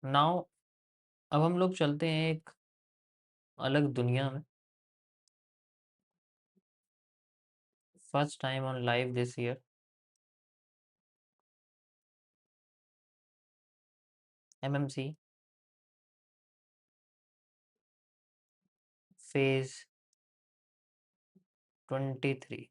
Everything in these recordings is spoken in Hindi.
नाउ अब हम लोग चलते हैं एक अलग दुनिया में। First time on live this year, MMC phase 23।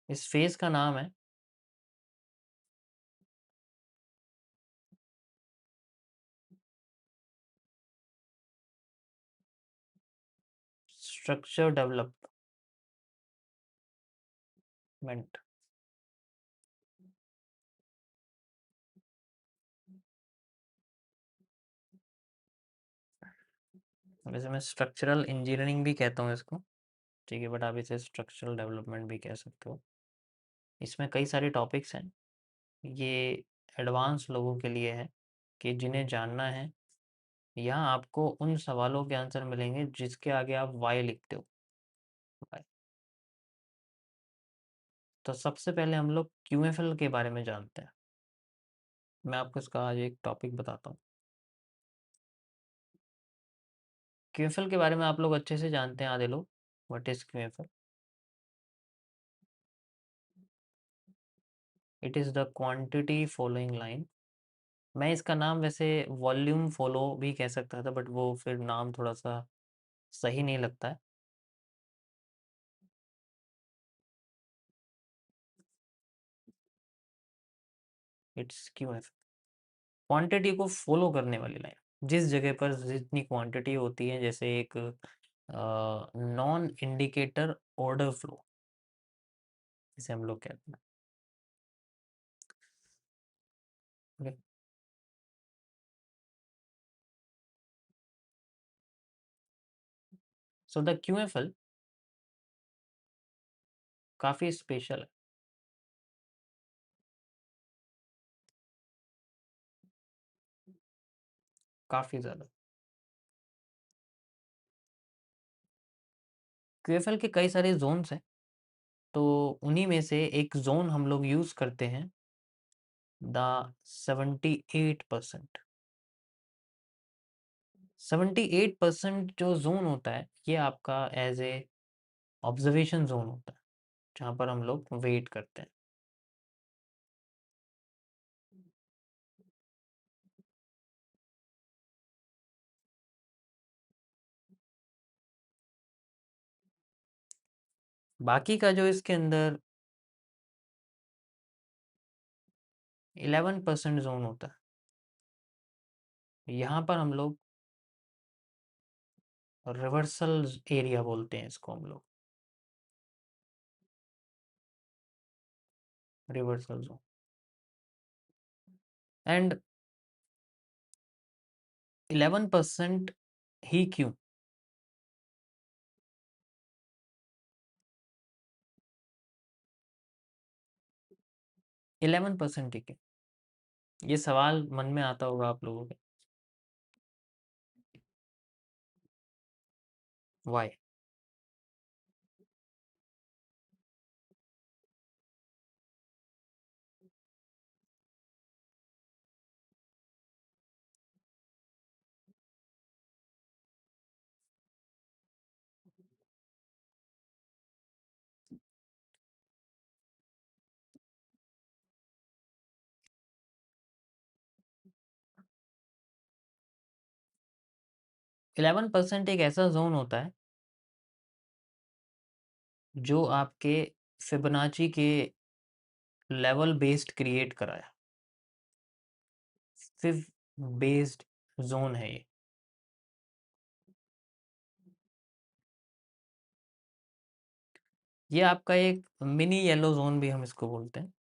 इस फेज का नाम है स्ट्रक्चर डेवलपमेंट। वैसे मैं स्ट्रक्चरल इंजीनियरिंग भी कहता हूँ इसको, ठीक है, बट आप इसे स्ट्रक्चरल डेवलपमेंट भी कह सकते हो। इसमें कई सारे टॉपिक्स हैं। ये एडवांस लोगों के लिए है कि जिन्हें जानना है। यहाँ आपको उन सवालों के आंसर मिलेंगे जिसके आगे आप वाई लिखते हो। वाई। तो सबसे पहले हम लोग क्यूएफएल के बारे में जानते हैं। मैं आपको इसका आज एक टॉपिक बताता हूँ। क्यूएफएल के बारे में आप लोग अच्छे से जानते हैं आधे लोग। What is QFL? It is the quantity following line. मैं इसका नाम वैसे वॉल्यूम फॉलो भी कह सकता था, बट वो फिर नाम थोड़ा सा सही नहीं लगता है। इट्स क्यूएफ, क्वांटिटी को फॉलो करने वाली लाइन। जिस जगह पर जितनी क्वांटिटी होती है, जैसे एक नॉन इंडिकेटर ऑर्डर फ्लो, जिसे हम लोग कहते हैं। ओके, सो द क्यूएफएल काफ़ी स्पेशल है, काफ़ी ज़्यादा। क्यूएफएल के कई सारे जोन्स हैं, तो उन्हीं में से एक जोन हम लोग यूज़ करते हैं, द 78%। 78% जो जोन होता है, ये आपका एज ए ऑब्जर्वेशन जोन होता है, जहाँ पर हम लोग वेट करते हैं। बाकी का जो इसके अंदर 11% जोन होता है, यहाँ पर हम लोग रिवर्सल एरिया बोलते हैं इसको हम लोग, रिवर्सल जोन। एंड 11% ही क्यों? 11% ही क्यों? ये सवाल मन में आता होगा आप लोगों के। वाई? 11% एक ऐसा जोन होता है जो आपके फिबोनाची के लेवल बेस्ड क्रिएट कराया, फिब बेस्ड जोन है ये। ये आपका एक मिनी येलो जोन भी हम इसको बोलते हैं।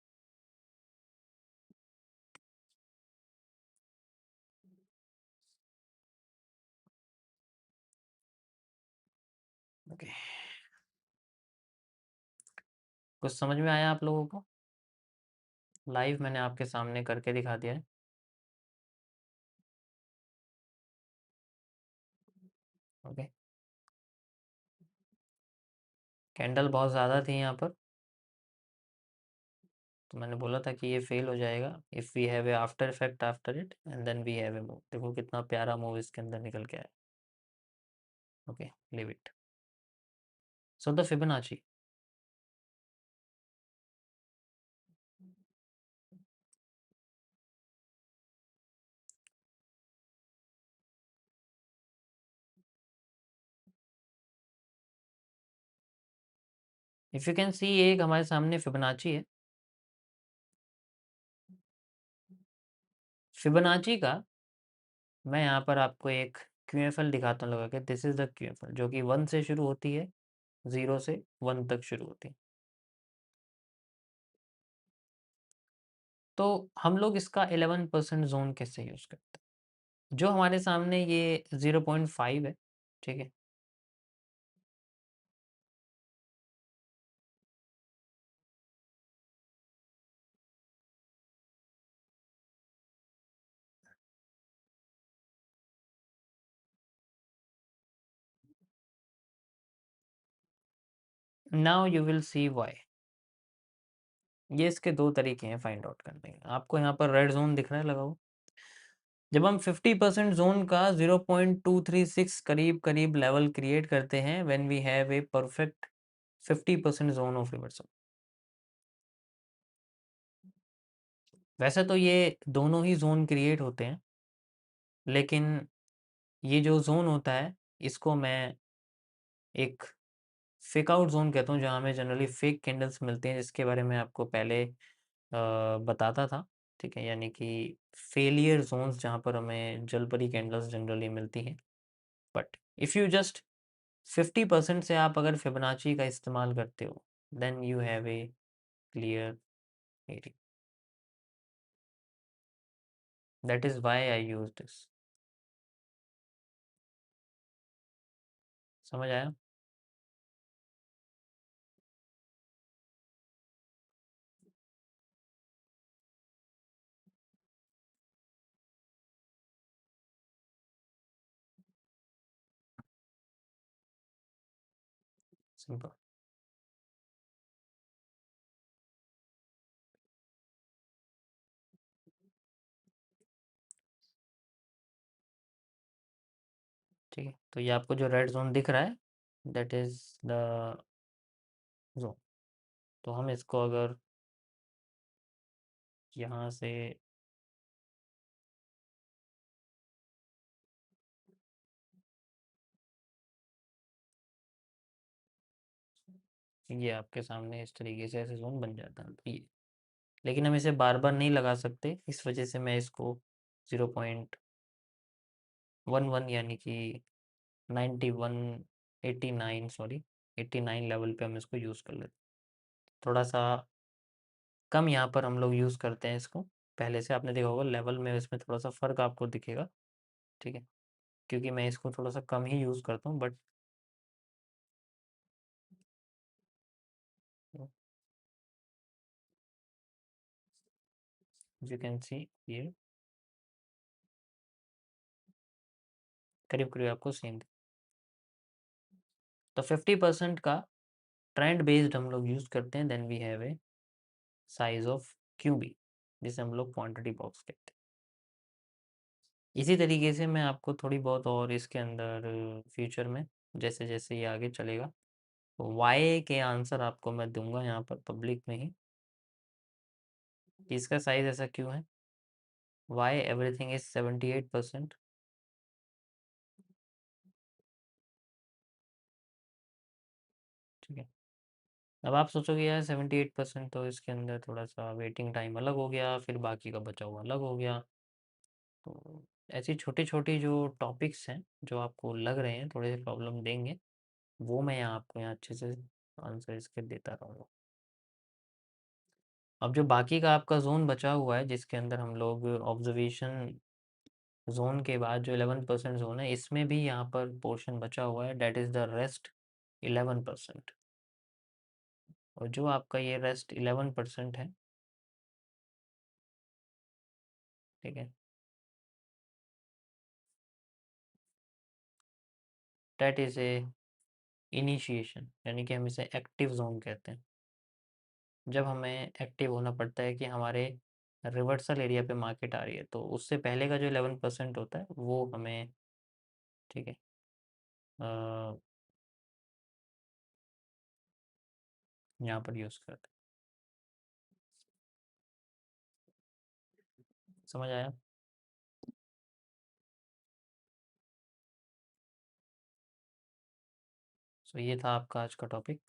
ओके, कुछ समझ में आया आप लोगों को? लाइव मैंने आपके सामने करके दिखा दिया है। ओके, कैंडल बहुत ज़्यादा थी यहाँ पर, तो मैंने बोला था कि ये फेल हो जाएगा if we have a after effect after it and then we have a move. देखो कितना प्यारा मूव इसके अंदर निकल के आया। Okay, leave it. So the Fibonacci, if you can see, एक हमारे सामने फिबोनाची है। फिबोनाची का मैं यहाँ पर आपको एक क्यूएफएल दिखाता हूँ लगा के। दिस इज द क्यूएफएल जो कि 1 से शुरू होती है, 0 से 1 तक शुरू होती है। तो हम लोग इसका 11% जोन कैसे यूज करते हैं? जो हमारे सामने ये 0.5 है, ठीक है। Now you will see why. ये इसके दो तरीके हैं फाइंड आउट करने के। आपको यहाँ पर रेड जोन दिख रहा है लगा हुआ। जब हम 50% जोन का 0.236 करीब करीब लेवल क्रिएट करते हैं when we have a perfect 50% zone of reversal. वैसे तो ये दोनों ही जोन क्रिएट होते हैं, लेकिन ये जो जोन होता है इसको मैं एक फेक आउट जोन कहता हूँ, जहाँ हमें जनरली फेक कैंडल्स मिलते हैं, जिसके बारे में आपको पहले बताता था, ठीक है। यानी कि फेलियर जोन्स जहाँ पर हमें जलपरी कैंडल्स जनरली मिलती हैं। बट इफ़ यू जस्ट 50% से आप अगर फिबोनाची का इस्तेमाल करते हो, then you have a clear area. That is why I use this. समझ आया? सिंपल। ठीक है, तो ये आपको जो रेड जोन दिख रहा है, दैट इज़ द जोन। तो हम इसको अगर यहाँ से ये आपके सामने इस तरीके से ऐसे जोन बन जाता है, तो ये, लेकिन हम इसे बार बार नहीं लगा सकते, इस वजह से मैं इसको 0.11 यानी कि 91 89 सॉरी 89 लेवल पे हम इसको यूज़ कर लेते। थोड़ा सा कम यहाँ पर हम लोग यूज़ करते हैं इसको। पहले से आपने देखा होगा लेवल में इसमें थोड़ा सा फ़र्क आपको दिखेगा, ठीक है। क्योंकि मैं इसको थोड़ा सा कम ही यूज़ करता हूँ, बट यू कैन सी ये करीब करीब आपको सेम। तो 50% का ट्रेंड बेस्ड हम लोग यूज़ करते हैं, then we have a size of cubby, जिसे हम लोग क्वांटिटी बॉक्स कहते हैं। इसी तरीके से मैं आपको थोड़ी बहुत और इसके अंदर फ्यूचर में जैसे जैसे ये आगे चलेगा, वाई के आंसर आपको मैं दूंगा यहाँ पर पब्लिक में ही, कि इसका साइज ऐसा क्यों है। Y everything is 78%। ठीक है। अब आप सोचोगे यार 78%, तो इसके अंदर थोड़ा सा वेटिंग टाइम अलग हो गया, फिर बाकी का बचा हुआ अलग हो गया। तो ऐसी छोटी छोटी जो टॉपिक्स हैं जो आपको लग रहे हैं थोड़े से प्रॉब्लम देंगे, वो मैं यहाँ आपको यहाँ अच्छे से आंसर इसके देता रहूँगा। अब जो बाकी का आपका जोन बचा हुआ है, जिसके अंदर हम लोग ऑब्जर्वेशन जोन के बाद जो 11% जोन है, इसमें भी यहाँ पर पोर्शन बचा हुआ है, डेट इज़ द रेस्ट 11%। और जो आपका ये रेस्ट 11% है, ठीक है, डेट इज़ ए इनिशिएशन, यानी कि हम इसे एक्टिव जोन कहते हैं। जब हमें एक्टिव होना पड़ता है कि हमारे रिवर्सल एरिया पे मार्केट आ रही है, तो उससे पहले का जो 11% होता है वो हमें, ठीक है, यहाँ पर यूज़ करते हैं। समझ आया? सो ये था आपका आज का टॉपिक।